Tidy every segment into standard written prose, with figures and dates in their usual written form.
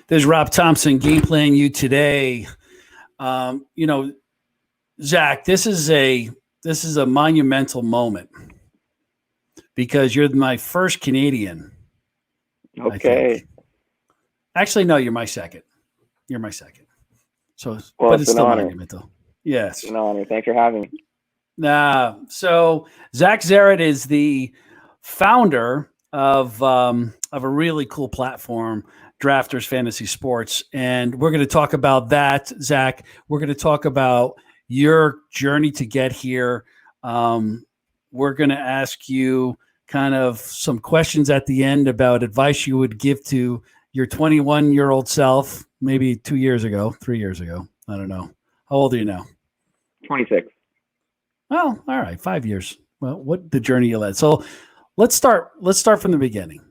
There's Rob Thompson game playing you today. You know, Zach, this is a monumental moment because you're my first Canadian. Okay. Actually, no, you're my second. You're my second. So, well, but it's still honor. monumental. Yes. It's an honor. Thanks for having me. So Zach Zaret is the founder of a really cool platform, Drafters Fantasy Sports, and we're going to talk about that, Zach. We're going to talk about your journey to get here. We're going to ask you kind of some questions at the end about advice you would give to your 21-year-old self, maybe 2 years ago, 3 years ago. I don't know. How old are you now? 26. Well, all right, 5 years. Well, what the journey you led. So let's start from the beginning.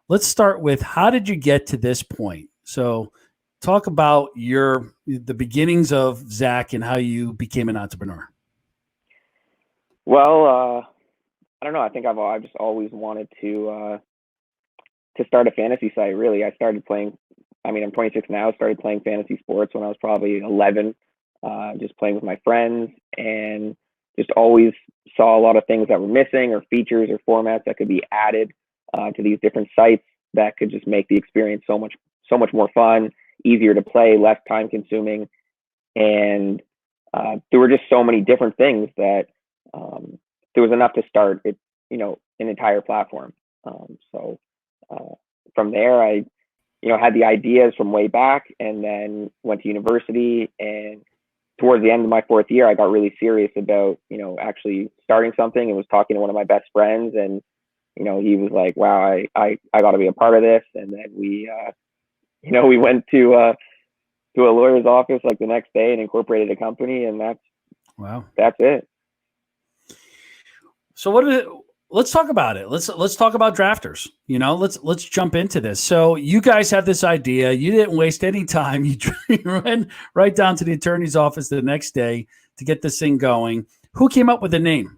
Let's start with how did you get to this point? So talk about the beginnings of Zach and how you became an entrepreneur. Well, I don't know. I think I've just always wanted to start a fantasy site. Really, I started playing. I mean, I'm 26 now. Started playing fantasy sports when I was probably 11. Just playing with my friends, and just always saw a lot of things that were missing, or features or formats that could be added to these different sites that could just make the experience so much more fun, easier to play, less time consuming. And there were just so many different things that there was enough to start it, an entire platform. So from there, I had the ideas from way back, and then went to university, and towards the end of my fourth year, I got really serious about, actually starting something, and was talking to one of my best friends, and, he was like, wow, I got to be a part of this. And then we went to a lawyer's office like the next day and incorporated a company, and that's it. So let's talk about it. Let's talk about Drafters. Let's jump into this. So you guys have this idea. You didn't waste any time. You went right down to the attorney's office the next day to get this thing going. Who came up with the name?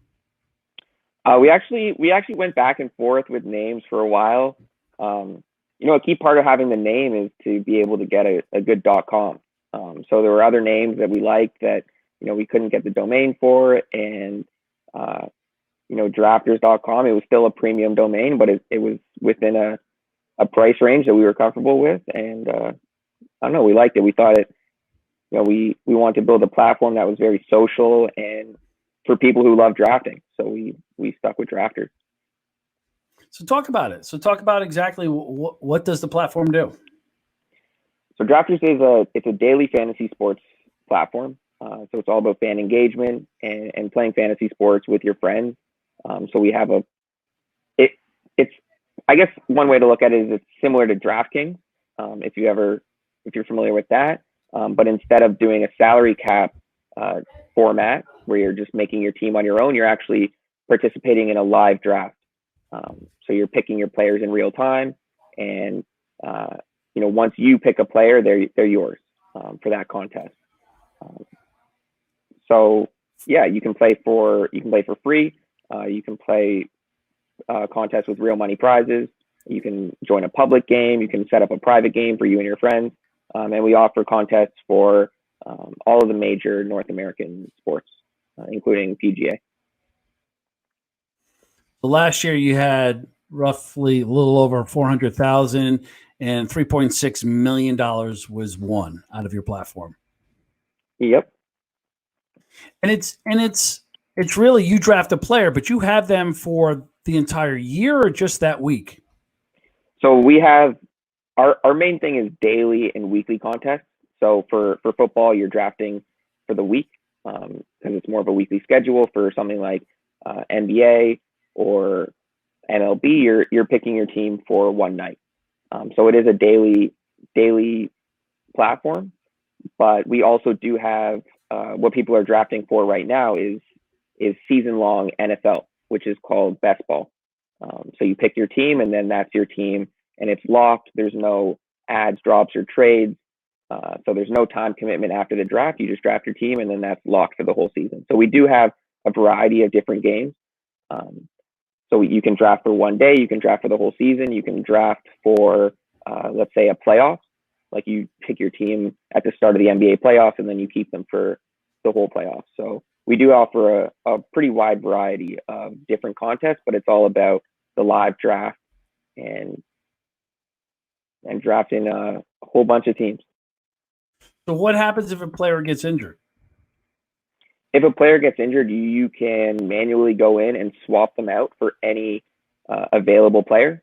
We actually went back and forth with names for a while. A key part of having the name is to be able to get a good .com. So there were other names that we liked that we couldn't get the domain for, and drafters.com, it was still a premium domain, but it was within a price range that we were comfortable with. And I don't know, we liked it. We thought we wanted to build a platform that was very social and for people who love drafting. So we stuck with Drafters. So talk about it. So talk about exactly what does the platform do? So Drafters it's a daily fantasy sports platform. So it's all about fan engagement and playing fantasy sports with your friends. So we have it's I guess one way to look at it is it's similar to DraftKings, if you're familiar with that. But instead of doing a salary cap format where you're just making your team on your own, you're actually participating in a live draft. So you're picking your players in real time, and once you pick a player, they're yours for that contest. So yeah, you can play for free. You can play contests with real money prizes. You can join a public game. You can set up a private game for you and your friends. And we offer contests for all of the major North American sports, including PGA. The last year you had roughly a little over 400,000, and $3.6 million was won out of your platform. Yep. And it's really, you draft a player, but you have them for the entire year or just that week? So we have our main thing is daily and weekly contests. So for football, you're drafting for the week because it's more of a weekly schedule. For something like NBA or MLB, you're picking your team for one night. So it is a daily platform, but we also do have what people are drafting for right now is season-long NFL, which is called best ball. So you pick your team, and then that's your team, and it's locked. There's no ads, drops, or trades. So there's no time commitment after the draft. You just draft your team, and then that's locked for the whole season. So we do have a variety of different games. So you can draft for one day. You can draft for the whole season. You can draft for, let's say, a playoff. Like you pick your team at the start of the NBA playoffs, and then you keep them for the whole playoffs. So we do offer a pretty wide variety of different contests, but it's all about the live draft and drafting a whole bunch of teams. So what happens if a player gets injured? If a player gets injured, you can manually go in and swap them out for any available player.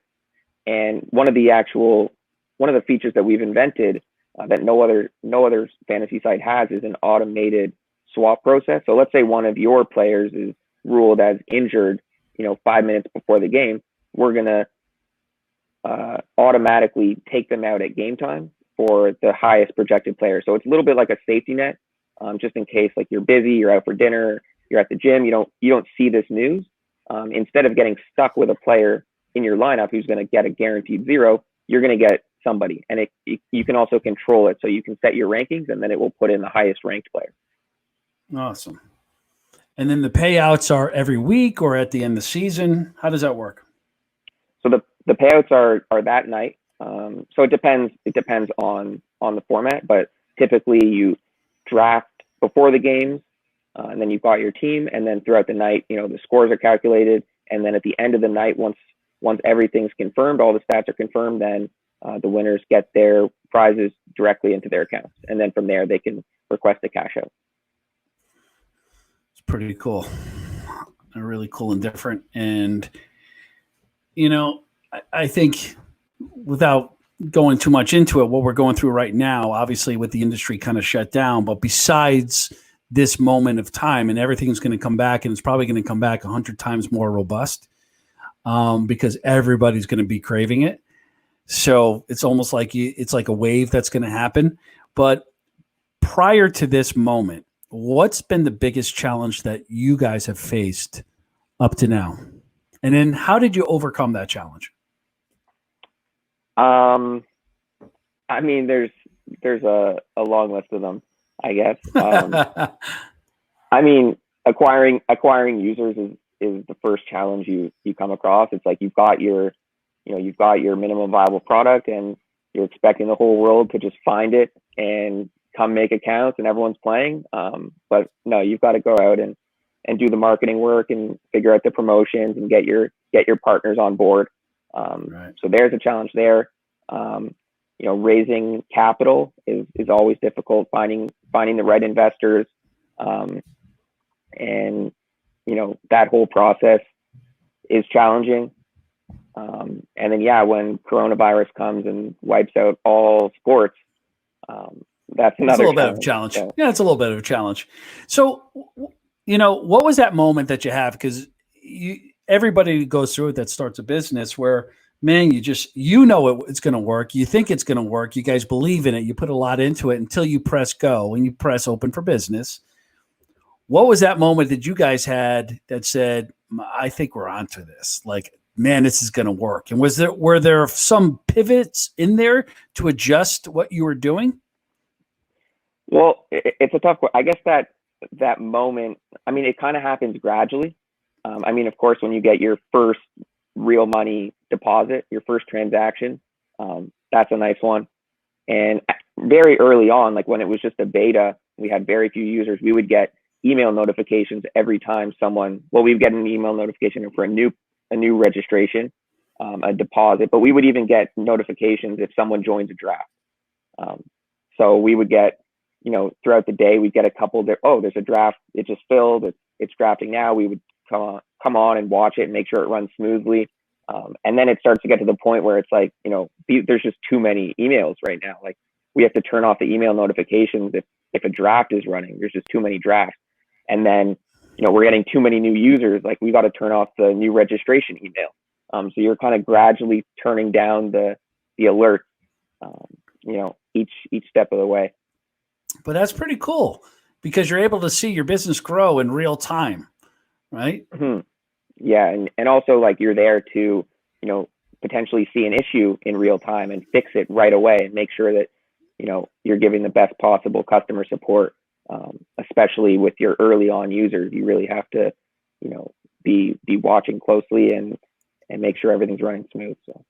And one of the features that we've invented that no other fantasy site has is an automated swap process. So let's say one of your players is ruled as injured, 5 minutes before the game. We're gonna automatically take them out at game time for the highest projected player. So it's a little bit like a safety net, just in case like you're busy, you're out for dinner, you're at the gym, you don't see this news. Instead of getting stuck with a player in your lineup who's going to get a guaranteed 0, you're going to get somebody, and you can also control it. So you can set your rankings, and then it will put in the highest ranked player. Awesome. And then the payouts are every week or at the end of the season. How does that work? So the payouts are that night. So it depends on the format, but typically you draft before the games, and then you've got your team, and then throughout the night, the scores are calculated, and then at the end of the night, once everything's confirmed, all the stats are confirmed, then the winners get their prizes directly into their accounts, and then from there they can request a cash out. It's pretty cool. They're really cool and different, and I think without going too much into it, what we're going through right now, obviously with the industry kind of shut down, but besides this moment of time, and everything's going to come back, and it's probably going to come back 100 times more robust, because everybody's going to be craving it. So it's almost like it's like a wave that's going to happen. But prior to this moment, what's been the biggest challenge that you guys have faced up to now? And then how did you overcome that challenge? I mean, there's a long list of them, I guess. I mean, acquiring users is the first challenge you come across. It's like you've got your minimum viable product, and you're expecting the whole world to just find it and come make accounts, and everyone's playing. But no, you've got to go out and do the marketing work and figure out the promotions and get your partners on board. Right. So there's a challenge there. Raising capital is always difficult. Finding the right investors, and that whole process is challenging. And then when coronavirus comes and wipes out all sports, that's another. It's a little bit of a challenge. So. Yeah, it's a little bit of a challenge. So, what was that moment that you have? Because everybody goes through it that starts a business where, man, it's going to work. You think it's going to work. You guys believe in it. You put a lot into it until you press go and you press open for business. What was that moment that you guys had that said, I think we're onto this? Like, man, this is going to work. And were there some pivots in there to adjust what you were doing? Well, it's a tough one. I guess that moment, I mean, it kind of happens gradually. I mean, of course, when you get your first real money deposit, your first transaction, that's a nice one. And very early on, like when it was just a beta, we had very few users. We would get email notifications every time we would get an email notification for a new registration, a deposit, but we would even get notifications if someone joins a draft. So we would get, throughout the day, we'd get a couple that, there's a draft, it just filled, it's drafting now. We would come on and watch it and make sure it runs smoothly. And then it starts to get to the point where it's like, there's just too many emails right now. Like we have to turn off the email notifications if a draft is running. There's just too many drafts. And then, we're getting too many new users. Like we got to turn off the new registration email. So you're kind of gradually turning down the alert, each step of the way. But that's pretty cool because you're able to see your business grow in real time, right? Mm-hmm. Yeah, and also like you're there to, potentially see an issue in real time and fix it right away and make sure that, you're giving the best possible customer support. Especially with your early on users, you really have to, be watching closely and make sure everything's running smooth. So,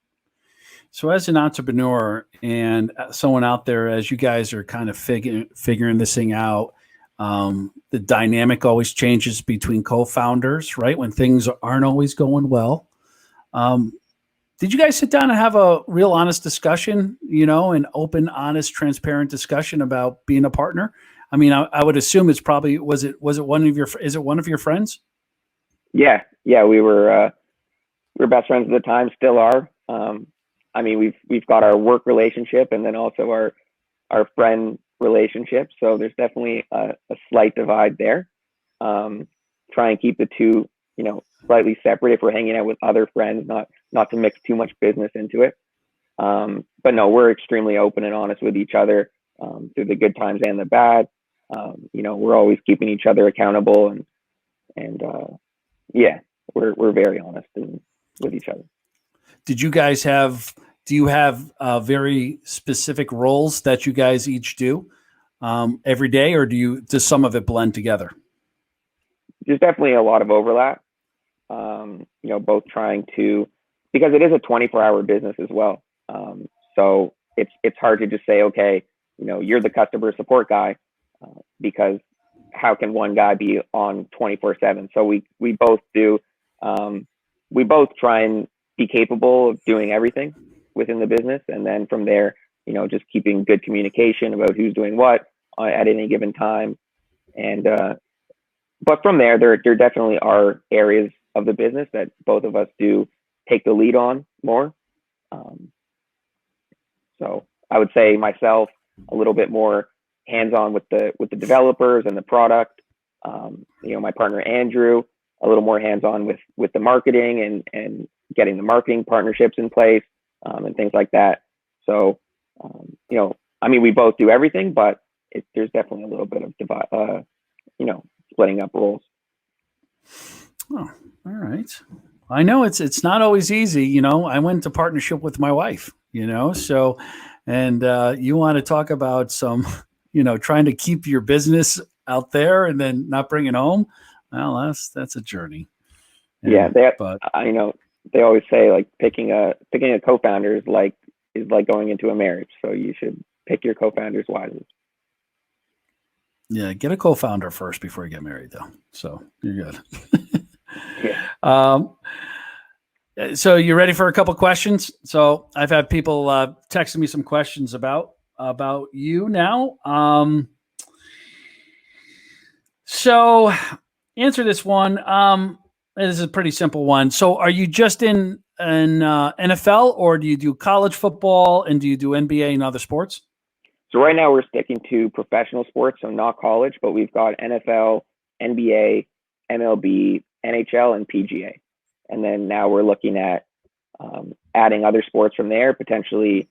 So as an entrepreneur and someone out there, as you guys are kind of figuring this thing out, the dynamic always changes between co-founders, right? When things aren't always going well. Did you guys sit down and have a real honest discussion, an open, honest, transparent discussion about being a partner? I mean, I would assume it's probably, is it one of your friends? Yeah. We were best friends at the time, still are. I mean, we've got our work relationship and then also our friend relationship. So there's definitely a slight divide there. Try and keep the two, slightly separate if we're hanging out with other friends, not to mix too much business into it. But no, we're extremely open and honest with each other through the good times and the bad. We're always keeping each other accountable and we're very honest with each other. Do you have very specific roles that you guys each do every day, or does some of it blend together? There's definitely a lot of overlap. Both trying to, because it is a 24-hour business as well. So it's hard to just say, okay, you're the customer support guy, because how can one guy be on 24/7? So we both do. We both try and be capable of doing everything within the business, and then from there, just keeping good communication about who's doing what at any given time. And but from there definitely are areas of the business that both of us do take the lead on more. So I would say myself a little bit more hands-on with the developers and the product. My partner Andrew a little more hands-on with the marketing and getting the marketing partnerships in place and things like that. So I mean, we both do everything, but there's definitely a little bit of splitting up roles. Oh, all right. I know it's not always easy. I went into partnership with my wife, so, and you want to talk about some, trying to keep your business out there and then not bring it home. Well, that's a journey. But I know they always say like picking a co-founder is like going into a marriage. So you should pick your co-founders wisely. Yeah, get a co-founder first before you get married, though. So you're good. Yeah. So you ready for a couple questions? So I've had people texting me some questions about you now. So answer this one. This is a pretty simple one. So are you just in NFL, or do you do college football, and do you do NBA and other sports? So right now we're sticking to professional sports, so not college, but we've got NFL, NBA, MLB, NHL, and PGA. And then now we're looking at adding other sports from there, potentially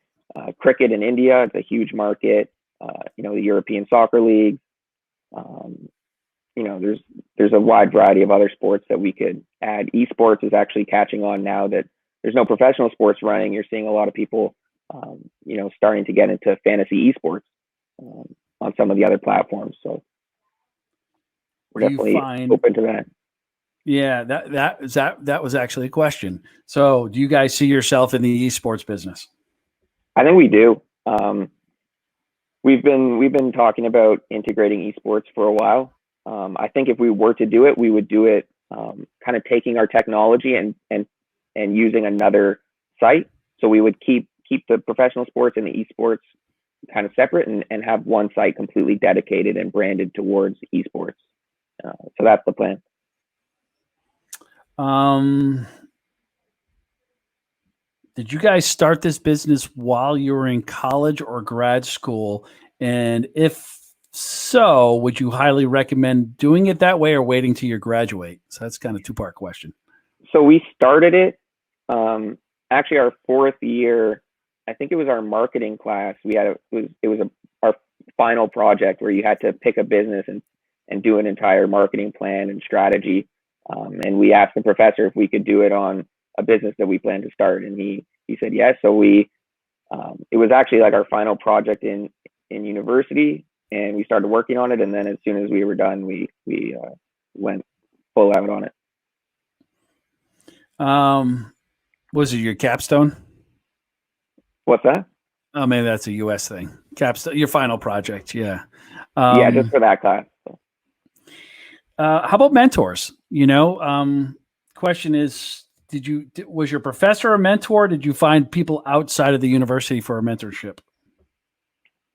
cricket in India. It's a huge market. The European Soccer League. There's a wide variety of other sports that we could add. Esports is actually catching on now that there's no professional sports running. You're seeing a lot of people, starting to get into fantasy esports on some of the other platforms. So we're definitely open to that. Yeah, that was actually a question. So do you guys see yourself in the esports business? I think we do. We've been talking about integrating esports for a while. I think if we were to do it, we would do it kind of taking our technology and using another site. So we would keep the professional sports and the esports kind of separate and have one site completely dedicated and branded towards esports. So that's the plan. Did you guys start this business while you were in college or grad school? And if so, would you highly recommend doing it that way or waiting till you graduate? So that's kind of a two-part question. So we started it, actually our fourth year. I think it was our marketing class. Our final project where you had to pick a business and do an entire marketing plan and strategy. And we asked the professor if we could do it on a business that we planned to start, and he said yes. So it was actually like our final project in university, and we started working on it. And then as soon as we were done, we went full out on it. Was it your capstone? What's that? Oh, maybe that's a U.S. thing. Your final project, yeah. Yeah, just for that class. How about mentors? Question is, was your professor a mentor? Did you find people outside of the university for a mentorship?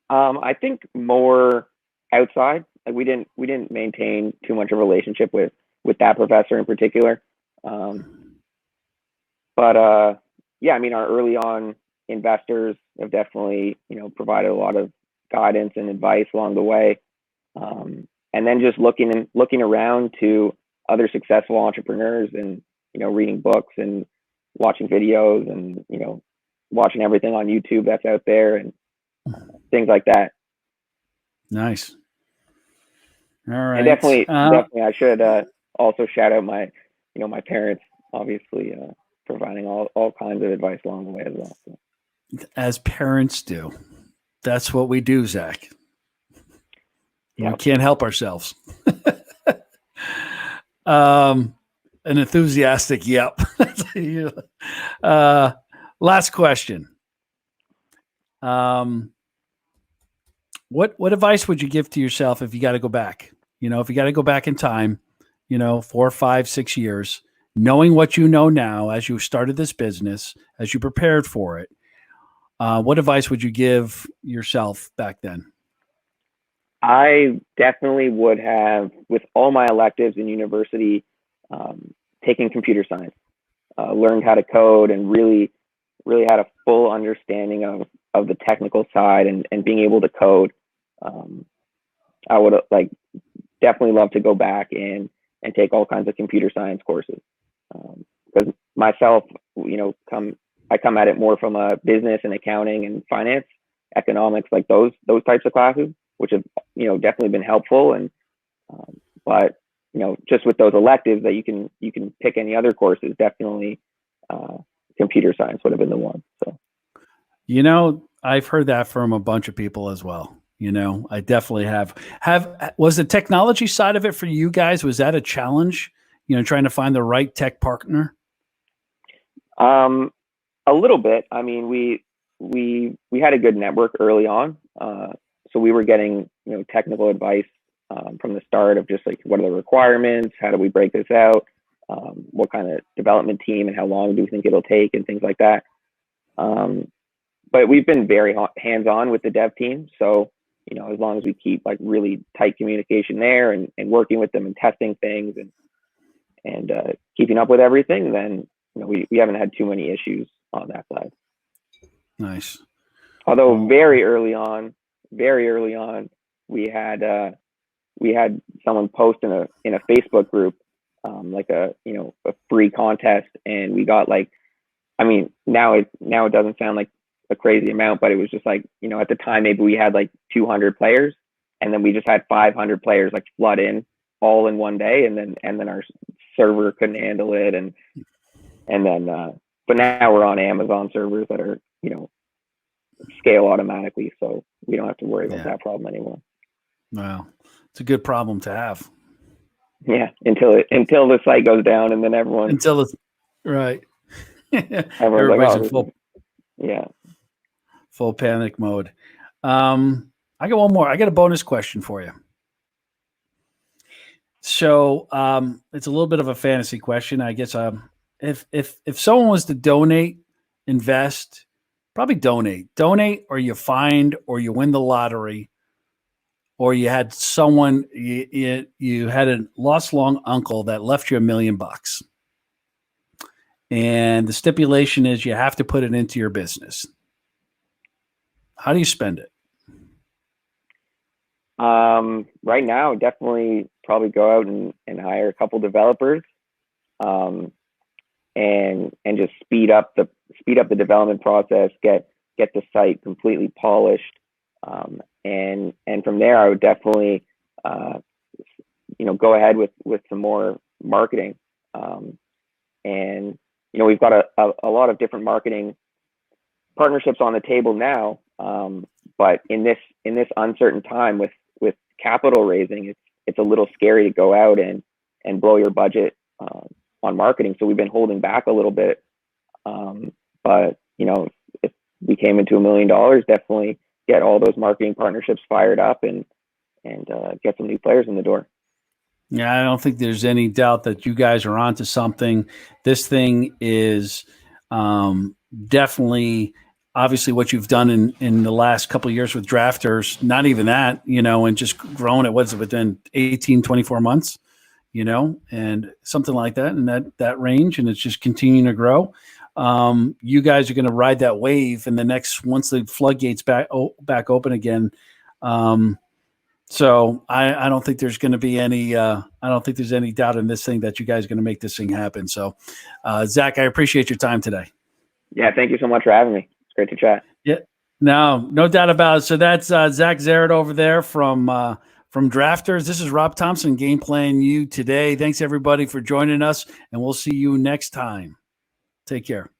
I think more outside. Like we didn't maintain too much of a relationship with that professor in particular. But yeah, I mean, our early on investors have definitely, provided a lot of guidance and advice along the way. And then just looking around to other successful entrepreneurs and, reading books and watching videos and, watching everything on YouTube that's out there and things like that. Nice. All right. And definitely, I should also shout out my parents, obviously, providing all kinds of advice along the way as well. So. As parents do. That's what we do, Zach. Yep. We can't help ourselves. An enthusiastic yep. Last question. What advice would you give to yourself if you got to go back? If you got to go back in time, 4, 5, 6 years, knowing what you know now as you started this business, as you prepared for it, what advice would you give yourself back then? I definitely would have, with all my electives in university, taken computer science, learned how to code, and really had a full understanding of the technical side and being able to code. I would definitely love to go back and take all kinds of computer science courses. Because myself, I come at it more from a business and accounting and finance, economics, like those types of classes, which have, definitely been helpful. And, but, just with those electives that you can pick any other courses, definitely, computer science would have been the one. So, I've heard that from a bunch of people as well. I definitely was the technology side of it for you guys? Was that a challenge, trying to find the right tech partner? A little bit. I mean, we had a good network early on. So we were getting, technical advice, from the start of just like, what are the requirements? How do we break this out? What kind of development team and how long do we think it'll take and things like that. But we've been very hands-on with the dev team. So, as long as we keep like really tight communication there and working with them and testing things and keeping up with everything, then, we haven't had too many issues on that side. Nice. Although very early on, we had someone post in a Facebook group, like a free contest, and we got now it doesn't sound like a crazy amount, but it was just like, at the time, maybe we had like 200 players, and then we just had 500 players like flood in all in one day. And then our server couldn't handle it. And then, but now we're on Amazon servers that are, scale automatically. So we don't have to worry about that problem anymore. Wow. It's a good problem to have. Yeah. Until the site goes down, and then everyone, right. Everybody's like, oh, yeah. Full panic mode. I got one more. I got a bonus question for you. So it's a little bit of a fantasy question, I guess. If someone was to donate, invest, probably donate, or you find, or you win the lottery, or you had someone you had a lost long uncle that left you $1 million, and the stipulation is you have to put it into your business. How do you spend it? Right now, definitely probably go out and hire a couple developers, and just speed up the development process, get the site completely polished, and from there, I would definitely go ahead with some more marketing, and we've got a lot of different marketing partnerships on the table now. But in this uncertain time with capital raising, it's a little scary to go out and blow your budget on marketing. So we've been holding back a little bit. But if we came into $1 million, definitely get all those marketing partnerships fired up and get some new players in the door. Yeah, I don't think there's any doubt that you guys are onto something. This thing is definitely, obviously, what you've done in the last couple of years with drafters, not even that, and just growing it, within 18, 24 months, and something like that, in that range, and it's just continuing to grow. You guys are going to ride that wave in the once the floodgates back open again. So I don't think there's going to be any. I don't think there's any doubt in this thing that you guys are going to make this thing happen. So, Zach, I appreciate your time today. Yeah, thank you so much for having me. It's great to chat. Yeah, no doubt about it. So that's Zach Zaret over there from Drafters. This is Rob Thompson, Game Plan U today. Thanks everybody for joining us, and we'll see you next time. Take care.